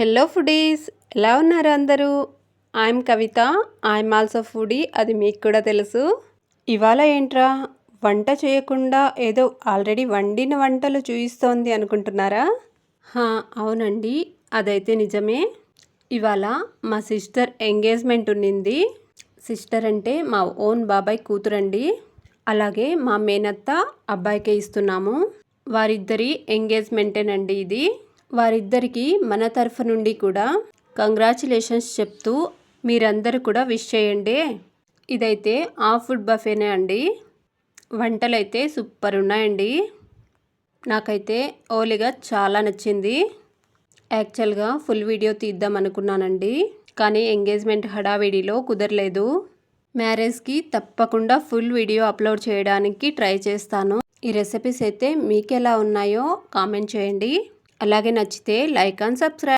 Hello foodies, ఎలా ఉన్నారు అందరూ? I'm Kavitha. I'm also foodie, అది మీకు కూడా తెలుసు. ఇవాళ ఏంట్రా వంట చేయకుండా ఏదో ఆల్రెడీ వండిన వంటలు చూయిస్తోంది అనుకుంటున్నారా? అవునండి, అదైతే నిజమే. ఇవాళ మా సిస్టర్ ఎంగేజ్మెంట్ ఉన్నింది. సిస్టర్ అంటే మా ఓన్ బాబాయ్ కూతురండి. అలాగే మా మేనత్త అబ్బాయికే ఇస్తున్నాము. వారిద్దరి ఎంగేజ్మెంటేనండి ఇది. వారిద్దరికి మన తరఫు నుండి కూడా కంగ్రాచులేషన్స్ చెప్తూ మీరందరూ కూడా విష్ చేయండి. ఇదైతే ఫుడ్ బఫేనే అండి. వంటలైతే సూపర్ ఉన్నాయండి. నాకైతే ఓలిగా చాలా నచ్చింది. యాక్చువల్గా ఫుల్ వీడియో తీద్దాం అనుకున్నానండి, కానీ ఎంగేజ్మెంట్ హడావిడిలో కుదరలేదు. మ్యారేజ్కి తప్పకుండా ఫుల్ వీడియో అప్లోడ్ చేయడానికి ట్రై చేస్తాను. ఈ రెసిపీస్ అయితే మీకు ఎలా ఉన్నాయో కామెంట్ చేయండి. అలాగే నచ్చితే లైక్ అండ్ సబ్స్క్రైబ్.